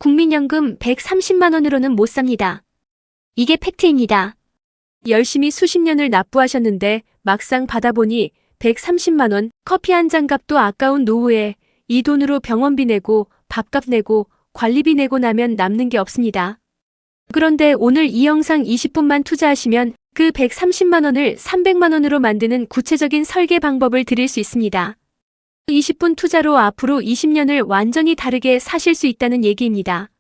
국민연금 130만 원으로는 못 삽니다. 이게 팩트입니다. 열심히 수십 년을 납부하셨는데 막상 받아보니 130만 원, 커피 한 잔 값도 아까운 노후에 이 돈으로 병원비 내고 밥값 내고 관리비 내고 나면 남는 게 없습니다. 그런데 오늘 이 영상 20분만 투자하시면 그 130만 원을 300만 원으로 만드는 구체적인 설계 방법을 드릴 수 있습니다. 20분 투자로 앞으로 20년을 완전히 다르게 사실 수 있다는 얘기입니다.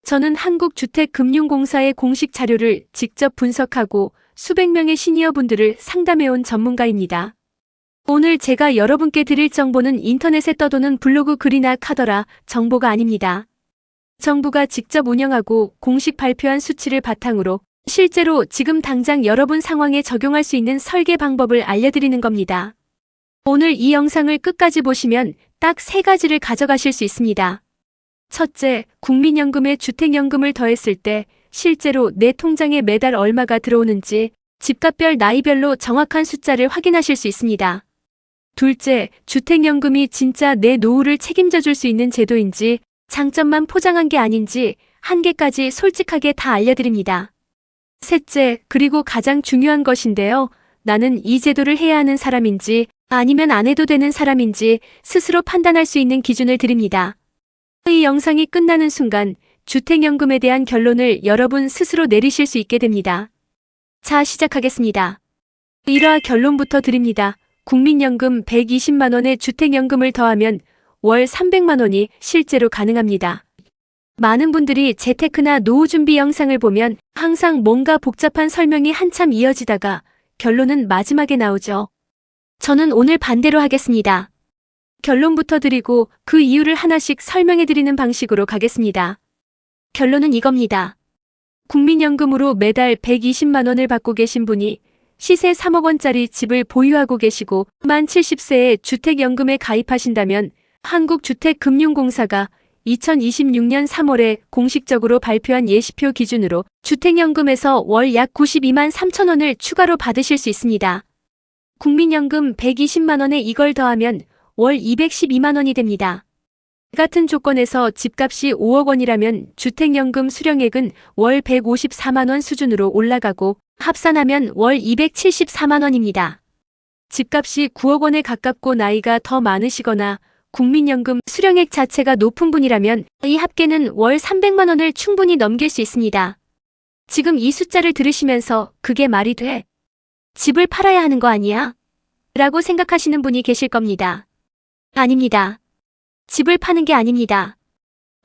저는 한국주택금융공사의 공식 자료를 직접 분석하고 수백 명의 시니어분들을 상담해온 전문가입니다. 오늘 제가 여러분께 드릴 정보는 인터넷에 떠도는 블로그 글이나 카더라 정보가 아닙니다. 정부가 직접 운영하고 공식 발표한 수치를 바탕으로 실제로 지금 당장 여러분 상황에 적용할 수 있는 설계 방법을 알려드리는 겁니다. 오늘 이 영상을 끝까지 보시면 딱 3가지를 가져가실 수 있습니다. 첫째, 국민연금에 주택연금을 더했을 때 실제로 내 통장에 매달 얼마가 들어오는지 집값별 나이별로 정확한 숫자를 확인하실 수 있습니다. 둘째, 주택연금이 진짜 내 노후를 책임져 줄 수 있는 제도인지 장점만 포장한 게 아닌지 한계까지 솔직하게 다 알려드립니다. 셋째, 그리고 가장 중요한 것인데요. 나는 이 제도를 해야 하는 사람인지 아니면 안 해도 되는 사람인지 스스로 판단할 수 있는 기준을 드립니다. 이 영상이 끝나는 순간 주택연금에 대한 결론을 여러분 스스로 내리실 수 있게 됩니다. 자, 시작하겠습니다. 1화 결론부터 드립니다. 국민연금 120만 원에 주택연금을 더하면 월 300만 원이 실제로 가능합니다. 많은 분들이 재테크나 노후 준비 영상을 보면 항상 뭔가 복잡한 설명이 한참 이어지다가 결론은 마지막에 나오죠. 저는 오늘 반대로 하겠습니다. 결론부터 드리고 그 이유를 하나씩 설명해 드리는 방식으로 가겠습니다. 결론은 이겁니다. 국민연금으로 매달 120만 원을 받고 계신 분이 시세 3억 원짜리 집을 보유하고 계시고 만 70세에 주택연금에 가입하신다면 한국주택금융공사가 2026년 3월에 공식적으로 발표한 예시표 기준으로 주택연금에서 월 약 92만 3천 원을 추가로 받으실 수 있습니다. 국민연금 120만 원에 이걸 더하면 월 212만 원이 됩니다. 같은 조건에서 집값이 5억 원이라면 주택연금 수령액은 월 154만 원 수준으로 올라가고 합산하면 월 274만 원입니다. 집값이 9억 원에 가깝고 나이가 더 많으시거나 국민연금 수령액 자체가 높은 분이라면 이 합계는 월 300만 원을 충분히 넘길 수 있습니다. 지금 이 숫자를 들으시면서 그게 말이 돼? 집을 팔아야 하는 거 아니야? 라고 생각하시는 분이 계실 겁니다. 아닙니다. 집을 파는 게 아닙니다.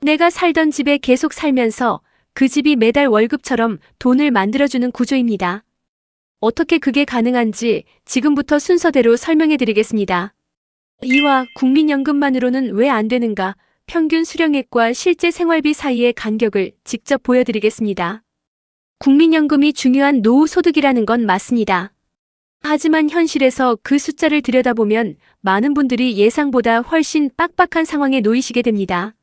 내가 살던 집에 계속 살면서 그 집이 매달 월급처럼 돈을 만들어주는 구조입니다. 어떻게 그게 가능한지 지금부터 순서대로 설명해 드리겠습니다. 이와 국민연금만으로는 왜 안 되는가? 평균 수령액과 실제 생활비 사이의 간격을 직접 보여드리겠습니다. 국민연금이 중요한 노후 소득이라는 건 맞습니다. 하지만 현실에서 그 숫자를 들여다보면 많은 분들이 예상보다 훨씬 빡빡한 상황에 놓이시게 됩니다.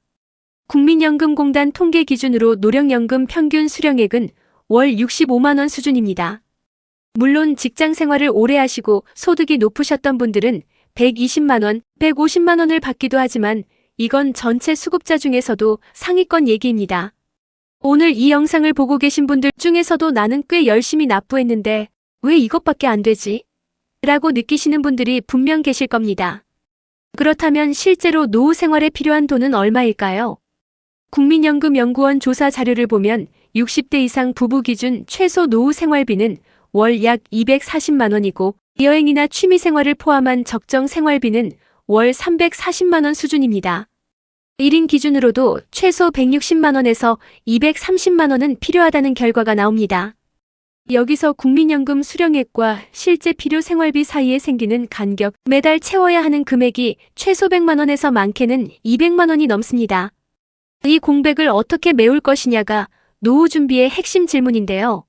국민연금공단 통계 기준으로 노령연금 평균 수령액은 월 65만 원 수준입니다. 물론 직장 생활을 오래 하시고 소득이 높으셨던 분들은 120만 원, 150만 원을 받기도 하지만 이건 전체 수급자 중에서도 상위권 얘기입니다. 오늘 이 영상을 보고 계신 분들 중에서도 나는 꽤 열심히 납부했는데 왜 이것밖에 안 되지? 라고 느끼시는 분들이 분명 계실 겁니다. 그렇다면 실제로 노후 생활에 필요한 돈은 얼마일까요? 국민연금연구원 조사 자료를 보면 60대 이상 부부 기준 최소 노후 생활비는 월 약 240만 원이고 여행이나 취미 생활을 포함한 적정 생활비는 월 340만 원 수준입니다. 1인 기준으로도 최소 160만 원에서 230만 원은 필요하다는 결과가 나옵니다. 여기서 국민연금 수령액과 실제 필요 생활비 사이에 생기는 간격, 매달 채워야 하는 금액이 최소 100만 원에서 많게는 200만 원이 넘습니다. 이 공백을 어떻게 메울 것이냐가 노후 준비의 핵심 질문인데요.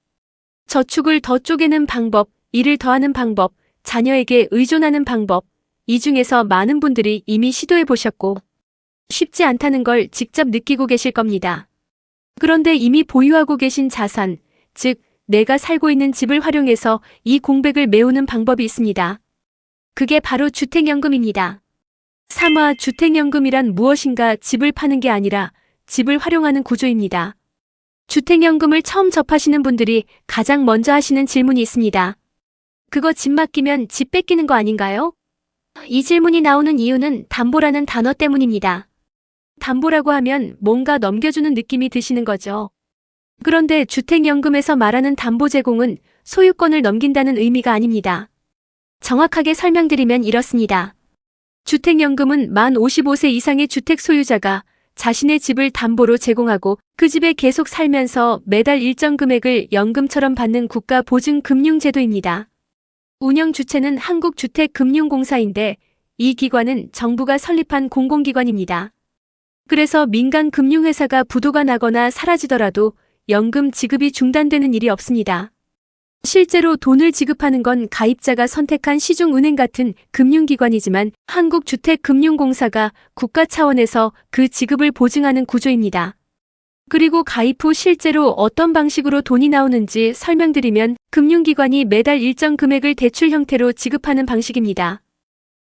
저축을 더 쪼개는 방법, 일을 더하는 방법, 자녀에게 의존하는 방법, 이 중에서 많은 분들이 이미 시도해 보셨고 쉽지 않다는 걸 직접 느끼고 계실 겁니다. 그런데 이미 보유하고 계신 자산, 즉 내가 살고 있는 집을 활용해서 이 공백을 메우는 방법이 있습니다. 그게 바로 주택연금입니다. 3화 주택연금이란 무엇인가? 집을 파는 게 아니라 집을 활용하는 구조입니다. 주택연금을 처음 접하시는 분들이 가장 먼저 하시는 질문이 있습니다. 그거 집 맡기면 집 뺏기는 거 아닌가요? 이 질문이 나오는 이유는 담보라는 단어 때문입니다. 담보라고 하면 뭔가 넘겨주는 느낌이 드시는 거죠. 그런데 주택연금에서 말하는 담보 제공은 소유권을 넘긴다는 의미가 아닙니다. 정확하게 설명드리면 이렇습니다. 주택연금은 만 55세 이상의 주택 소유자가 자신의 집을 담보로 제공하고 그 집에 계속 살면서 매달 일정 금액을 연금처럼 받는 국가 보증 금융제도입니다. 운영 주체는 한국주택금융공사인데 이 기관은 정부가 설립한 공공기관입니다. 그래서 민간 금융회사가 부도가 나거나 사라지더라도 연금 지급이 중단되는 일이 없습니다. 실제로 돈을 지급하는 건 가입자가 선택한 시중은행 같은 금융기관이지만 한국주택금융공사가 국가 차원에서 그 지급을 보증하는 구조입니다. 그리고 가입 후 실제로 어떤 방식으로 돈이 나오는지 설명드리면 금융기관이 매달 일정 금액을 대출 형태로 지급하는 방식입니다.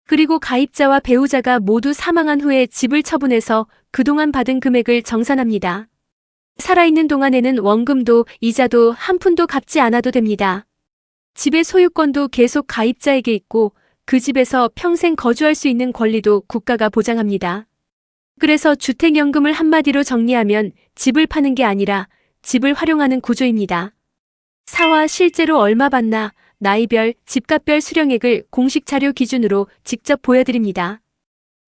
그리고 가입자와 배우자가 모두 사망한 후에 집을 처분해서 그동안 받은 금액을 정산합니다. 살아있는 동안에는 원금도 이자도 한 푼도 갚지 않아도 됩니다. 집의 소유권도 계속 가입자에게 있고 그 집에서 평생 거주할 수 있는 권리도 국가가 보장합니다. 그래서 주택연금을 한마디로 정리하면 집을 파는 게 아니라 집을 활용하는 구조입니다. 사와 실제로 얼마 받나 나이별, 집값별 수령액을 공식 자료 기준으로 직접 보여드립니다.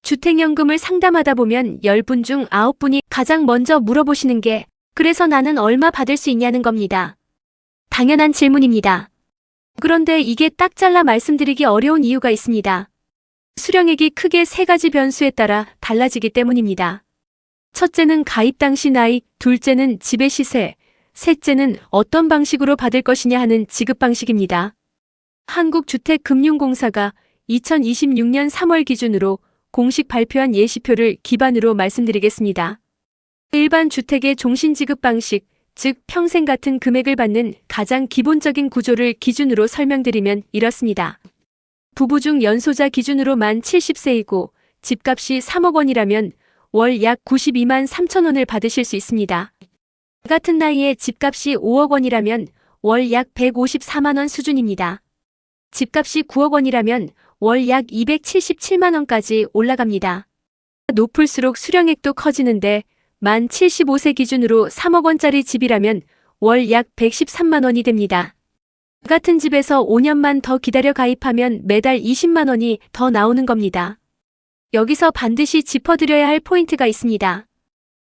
주택연금을 상담하다 보면 10분 중 9분이 가장 먼저 물어보시는 게 그래서 나는 얼마 받을 수 있냐는 겁니다. 당연한 질문입니다. 그런데 이게 딱 잘라 말씀드리기 어려운 이유가 있습니다. 수령액이 크게 3가지 변수에 따라 달라지기 때문입니다. 첫째는 가입 당시 나이, 둘째는 집의 시세, 셋째는 어떤 방식으로 받을 것이냐 하는 지급 방식입니다. 한국주택금융공사가 2026년 3월 기준으로 공식 발표한 예시표를 기반으로 말씀드리겠습니다. 일반 주택의 종신지급 방식, 즉 평생 같은 금액을 받는 가장 기본적인 구조를 기준으로 설명드리면 이렇습니다. 부부 중 연소자 기준으로 만 70세이고 집값이 3억 원이라면 월 약 92만 3천 원을 받으실 수 있습니다. 같은 나이에 집값이 5억 원이라면 월 약 154만 원 수준입니다. 집값이 9억 원이라면 월 약 277만 원까지 올라갑니다. 높을수록 수령액도 커지는데 만 75세 기준으로 3억 원짜리 집이라면 월 약 113만 원이 됩니다. 같은 집에서 5년만 더 기다려 가입하면 매달 20만 원이 더 나오는 겁니다. 여기서 반드시 짚어드려야 할 포인트가 있습니다.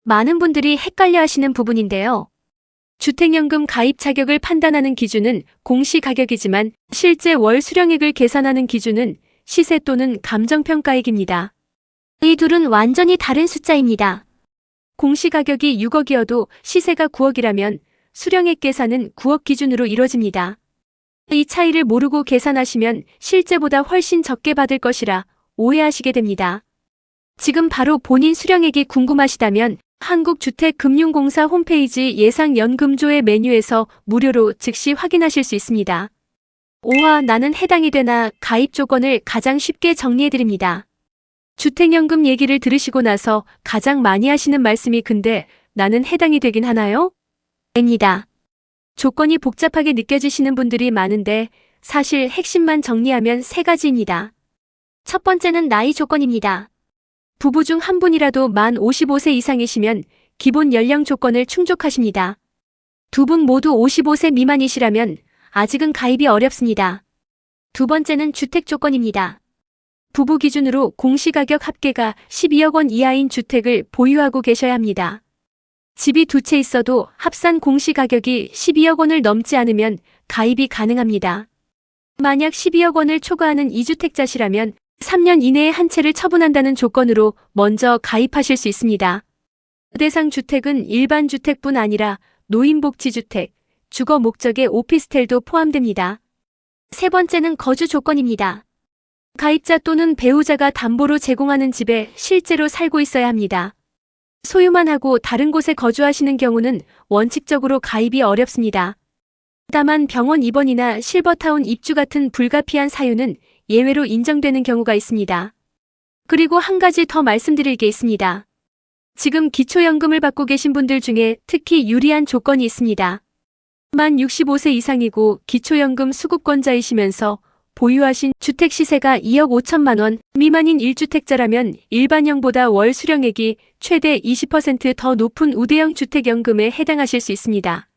많은 분들이 헷갈려 하시는 부분인데요. 주택연금 가입 자격을 판단하는 기준은 공시가격이지만 실제 월 수령액을 계산하는 기준은 시세 또는 감정평가액입니다. 이 둘은 완전히 다른 숫자입니다. 공시가격이 6억이어도 시세가 9억이라면 수령액 계산은 9억 기준으로 이뤄집니다. 이 차이를 모르고 계산하시면 실제보다 훨씬 적게 받을 것이라 오해하시게 됩니다. 지금 바로 본인 수령액이 궁금하시다면 한국주택금융공사 홈페이지 예상연금조회 메뉴에서 무료로 즉시 확인하실 수 있습니다. 오와 나는 해당이 되나 가입 조건을 가장 쉽게 정리해드립니다. 주택연금 얘기를 들으시고 나서 가장 많이 하시는 말씀이 근데 나는 해당이 되긴 하나요? 입니다. 조건이 복잡하게 느껴지시는 분들이 많은데 사실 핵심만 정리하면 3가지입니다. 첫 번째는 나이 조건입니다. 부부 중 한 분이라도 만 55세 이상이시면 기본 연령 조건을 충족하십니다. 두 분 모두 55세 미만이시라면 아직은 가입이 어렵습니다. 두 번째는 주택 조건입니다. 부부 기준으로 공시가격 합계가 12억 원 이하인 주택을 보유하고 계셔야 합니다. 집이 2채 있어도 합산 공시가격이 12억 원을 넘지 않으면 가입이 가능합니다. 만약 12억 원을 초과하는 2주택자시라면 3년 이내에 한 채를 처분한다는 조건으로 먼저 가입하실 수 있습니다. 대상 주택은 일반 주택뿐 아니라 노인복지주택, 주거 목적의 오피스텔도 포함됩니다. 세 번째는 거주 조건입니다. 가입자 또는 배우자가 담보로 제공하는 집에 실제로 살고 있어야 합니다. 소유만 하고 다른 곳에 거주하시는 경우는 원칙적으로 가입이 어렵습니다. 다만 병원 입원이나 실버타운 입주 같은 불가피한 사유는 예외로 인정되는 경우가 있습니다. 그리고 한 가지 더 말씀드릴 게 있습니다. 지금 기초연금을 받고 계신 분들 중에 특히 유리한 조건이 있습니다. 만 65세 이상이고 기초연금 수급권자이시면서 보유하신 주택 시세가 2억 5천만 원 미만인 1주택자라면 일반형보다 월 수령액이 최대 20% 더 높은 우대형 주택연금에 해당하실 수 있습니다.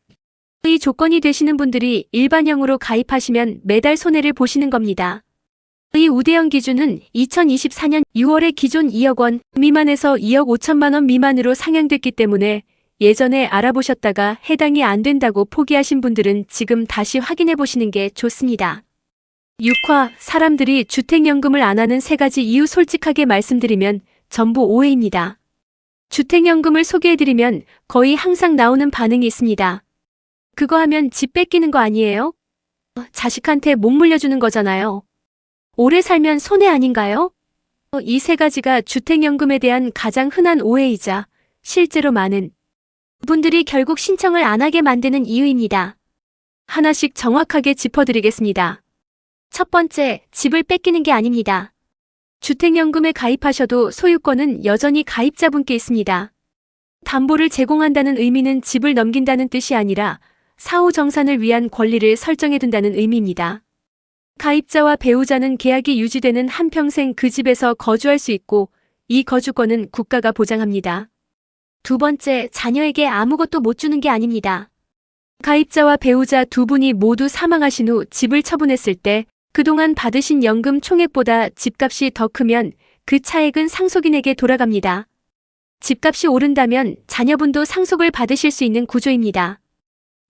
이 조건이 되시는 분들이 일반형으로 가입하시면 매달 손해를 보시는 겁니다. 이 우대형 기준은 2024년 6월에 기존 2억 원 미만에서 2억 5천만 원 미만으로 상향됐기 때문에 예전에 알아보셨다가 해당이 안 된다고 포기하신 분들은 지금 다시 확인해 보시는 게 좋습니다. 6화 사람들이 주택연금을 안 하는 3가지 이유 솔직하게 말씀드리면 전부 오해입니다. 주택연금을 소개해드리면 거의 항상 나오는 반응이 있습니다. 그거 하면 집 뺏기는 거 아니에요? 자식한테 못 물려주는 거잖아요. 오래 살면 손해 아닌가요? 이 3가지가 주택연금에 대한 가장 흔한 오해이자 실제로 많은 분들이 결국 신청을 안 하게 만드는 이유입니다. 하나씩 정확하게 짚어드리겠습니다. 첫 번째, 집을 뺏기는 게 아닙니다. 주택연금에 가입하셔도 소유권은 여전히 가입자분께 있습니다. 담보를 제공한다는 의미는 집을 넘긴다는 뜻이 아니라 사후 정산을 위한 권리를 설정해둔다는 의미입니다. 가입자와 배우자는 계약이 유지되는 한평생 그 집에서 거주할 수 있고 이 거주권은 국가가 보장합니다. 두 번째, 자녀에게 아무것도 못 주는 게 아닙니다. 가입자와 배우자 두 분이 모두 사망하신 후 집을 처분했을 때 그동안 받으신 연금 총액보다 집값이 더 크면 그 차액은 상속인에게 돌아갑니다. 집값이 오른다면 자녀분도 상속을 받으실 수 있는 구조입니다.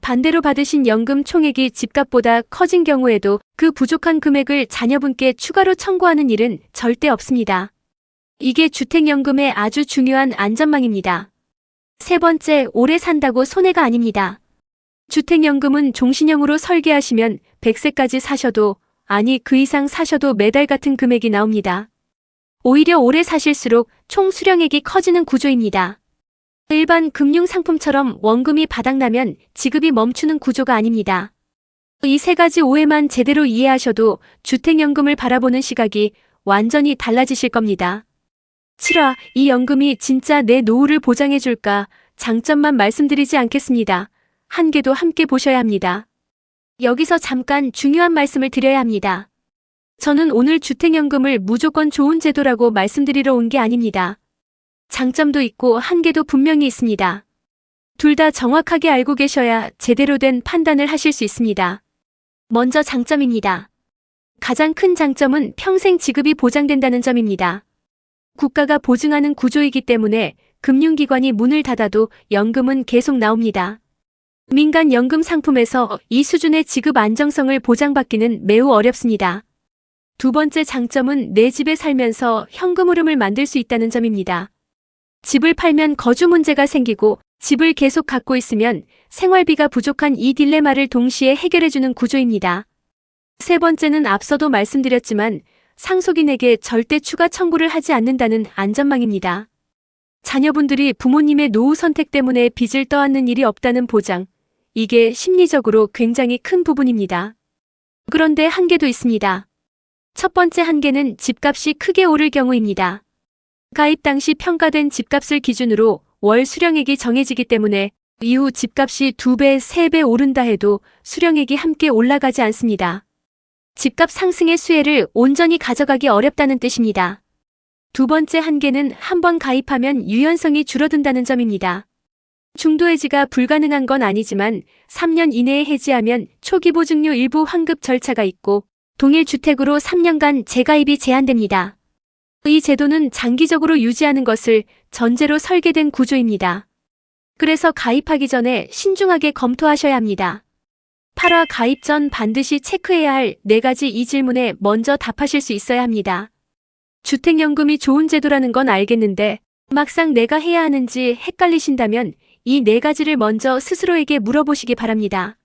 반대로 받으신 연금 총액이 집값보다 커진 경우에도 그 부족한 금액을 자녀분께 추가로 청구하는 일은 절대 없습니다. 이게 주택연금의 아주 중요한 안전망입니다. 세 번째, 오래 산다고 손해가 아닙니다. 주택연금은 종신형으로 설계하시면 100세까지 사셔도 아니 그 이상 사셔도 매달 같은 금액이 나옵니다. 오히려 오래 사실수록 총 수령액이 커지는 구조입니다. 일반 금융상품처럼 원금이 바닥나면 지급이 멈추는 구조가 아닙니다. 이 3가지 오해만 제대로 이해하셔도 주택연금을 바라보는 시각이 완전히 달라지실 겁니다. 7화, 이 연금이 진짜 내 노후를 보장해줄까? 장점만 말씀드리지 않겠습니다. 한계도 함께 보셔야 합니다. 여기서 잠깐 중요한 말씀을 드려야 합니다. 저는 오늘 주택연금을 무조건 좋은 제도라고 말씀드리러 온 게 아닙니다. 장점도 있고 한계도 분명히 있습니다. 둘 다 정확하게 알고 계셔야 제대로 된 판단을 하실 수 있습니다. 먼저 장점입니다. 가장 큰 장점은 평생 지급이 보장된다는 점입니다. 국가가 보증하는 구조이기 때문에 금융기관이 문을 닫아도 연금은 계속 나옵니다. 민간 연금 상품에서 이 수준의 지급 안정성을 보장받기는 매우 어렵습니다. 두 번째 장점은 내 집에 살면서 현금 흐름을 만들 수 있다는 점입니다. 집을 팔면 거주 문제가 생기고 집을 계속 갖고 있으면 생활비가 부족한 이 딜레마를 동시에 해결해주는 구조입니다. 세 번째는 앞서도 말씀드렸지만 상속인에게 절대 추가 청구를 하지 않는다는 안전망입니다. 자녀분들이 부모님의 노후 선택 때문에 빚을 떠안는 일이 없다는 보장, 이게 심리적으로 굉장히 큰 부분입니다. 그런데 한계도 있습니다. 첫 번째 한계는 집값이 크게 오를 경우입니다. 가입 당시 평가된 집값을 기준으로 월 수령액이 정해지기 때문에 이후 집값이 2배, 3배 오른다 해도 수령액이 함께 올라가지 않습니다. 집값 상승의 수혜를 온전히 가져가기 어렵다는 뜻입니다. 두 번째 한계는 한번 가입하면 유연성이 줄어든다는 점입니다. 중도 해지가 불가능한 건 아니지만 3년 이내에 해지하면 초기 보증료 일부 환급 절차가 있고 동일 주택으로 3년간 재가입이 제한됩니다. 이 제도는 장기적으로 유지하는 것을 전제로 설계된 구조입니다. 그래서 가입하기 전에 신중하게 검토하셔야 합니다. 8화 가입 전 반드시 체크해야 할 4가지 이 질문에 먼저 답하실 수 있어야 합니다. 주택연금이 좋은 제도라는 건 알겠는데 막상 내가 해야 하는지 헷갈리신다면 이 4가지를 먼저 스스로에게 물어보시기 바랍니다.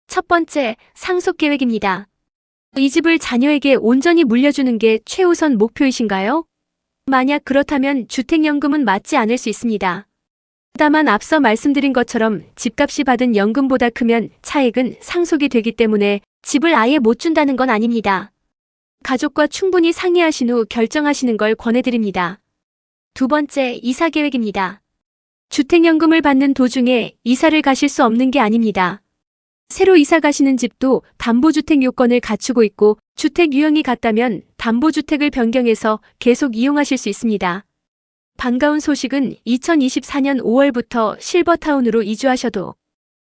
첫 번째, 상속계획입니다. 이 집을 자녀에게 온전히 물려주는 게 최우선 목표이신가요? 만약 그렇다면 주택연금은 맞지 않을 수 있습니다. 다만 앞서 말씀드린 것처럼 집값이 받은 연금보다 크면 차액은 상속이 되기 때문에 집을 아예 못 준다는 건 아닙니다. 가족과 충분히 상의하신 후 결정하시는 걸 권해드립니다. 두 번째, 이사 계획입니다. 주택연금을 받는 도중에 이사를 가실 수 없는 게 아닙니다. 새로 이사 가시는 집도 담보주택 요건을 갖추고 있고 주택 유형이 같다면 담보주택을 변경해서 계속 이용하실 수 있습니다. 반가운 소식은 2024년 5월부터 실버타운으로 이주하셔도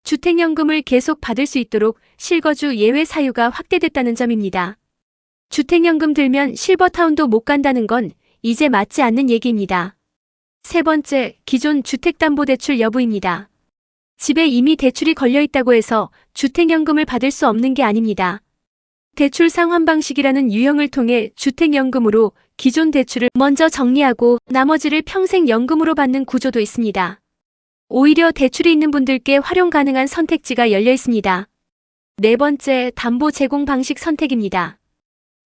주택연금을 계속 받을 수 있도록 실거주 예외 사유가 확대됐다는 점입니다. 주택연금 들면 실버타운도 못 간다는 건 이제 맞지 않는 얘기입니다. 세 번째, 기존 주택담보대출 여부입니다. 집에 이미 대출이 걸려있다고 해서 주택연금을 받을 수 없는 게 아닙니다. 대출 상환 방식이라는 유형을 통해 주택연금으로 기존 대출을 먼저 정리하고 나머지를 평생 연금으로 받는 구조도 있습니다. 오히려 대출이 있는 분들께 활용 가능한 선택지가 열려 있습니다. 네 번째, 담보 제공 방식 선택입니다.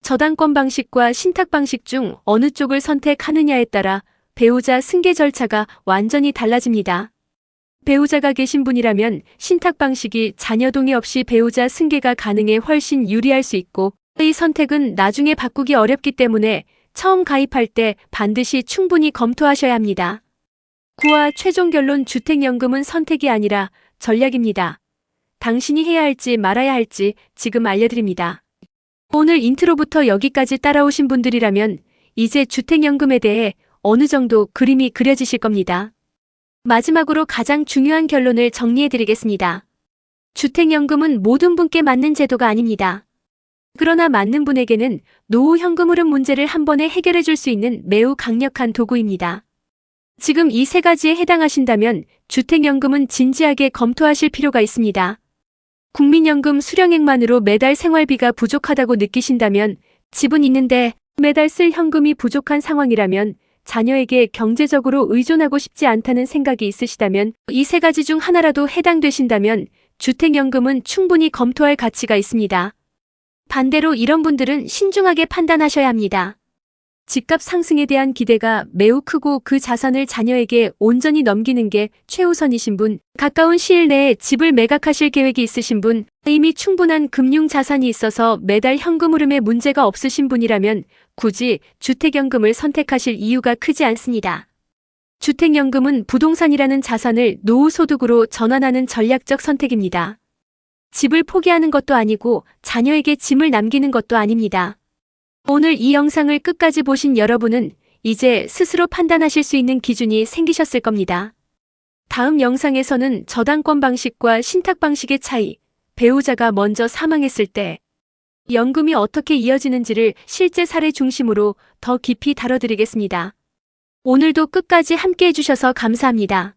저당권 방식과 신탁 방식 중 어느 쪽을 선택하느냐에 따라 배우자 승계 절차가 완전히 달라집니다. 배우자가 계신 분이라면 신탁 방식이 자녀 동의 없이 배우자 승계가 가능해 훨씬 유리할 수 있고 이 선택은 나중에 바꾸기 어렵기 때문에 처음 가입할 때 반드시 충분히 검토하셔야 합니다. 9화 최종 결론 주택연금은 선택이 아니라 전략입니다. 당신이 해야 할지 말아야 할지 지금 알려드립니다. 오늘 인트로부터 여기까지 따라오신 분들이라면 이제 주택연금에 대해 어느 정도 그림이 그려지실 겁니다. 마지막으로 가장 중요한 결론을 정리해드리겠습니다. 주택연금은 모든 분께 맞는 제도가 아닙니다. 그러나 맞는 분에게는 노후 현금 흐름 문제를 한 번에 해결해 줄 수 있는 매우 강력한 도구입니다. 지금 이 세 가지에 해당하신다면 주택연금은 진지하게 검토하실 필요가 있습니다. 국민연금 수령액만으로 매달 생활비가 부족하다고 느끼신다면, 집은 있는데 매달 쓸 현금이 부족한 상황이라면, 자녀에게 경제적으로 의존하고 싶지 않다는 생각이 있으시다면, 이 세 가지 중 하나라도 해당되신다면 주택연금은 충분히 검토할 가치가 있습니다. 반대로 이런 분들은 신중하게 판단하셔야 합니다. 집값 상승에 대한 기대가 매우 크고 그 자산을 자녀에게 온전히 넘기는 게 최우선이신 분, 가까운 시일 내에 집을 매각하실 계획이 있으신 분, 이미 충분한 금융 자산이 있어서 매달 현금 흐름에 문제가 없으신 분이라면 굳이 주택연금을 선택하실 이유가 크지 않습니다. 주택연금은 부동산이라는 자산을 노후소득으로 전환하는 전략적 선택입니다. 집을 포기하는 것도 아니고 자녀에게 짐을 남기는 것도 아닙니다. 오늘 이 영상을 끝까지 보신 여러분은 이제 스스로 판단하실 수 있는 기준이 생기셨을 겁니다. 다음 영상에서는 저당권 방식과 신탁 방식의 차이, 배우자가 먼저 사망했을 때 연금이 어떻게 이어지는지를 실제 사례 중심으로 더 깊이 다뤄드리겠습니다. 오늘도 끝까지 함께 해주셔서 감사합니다.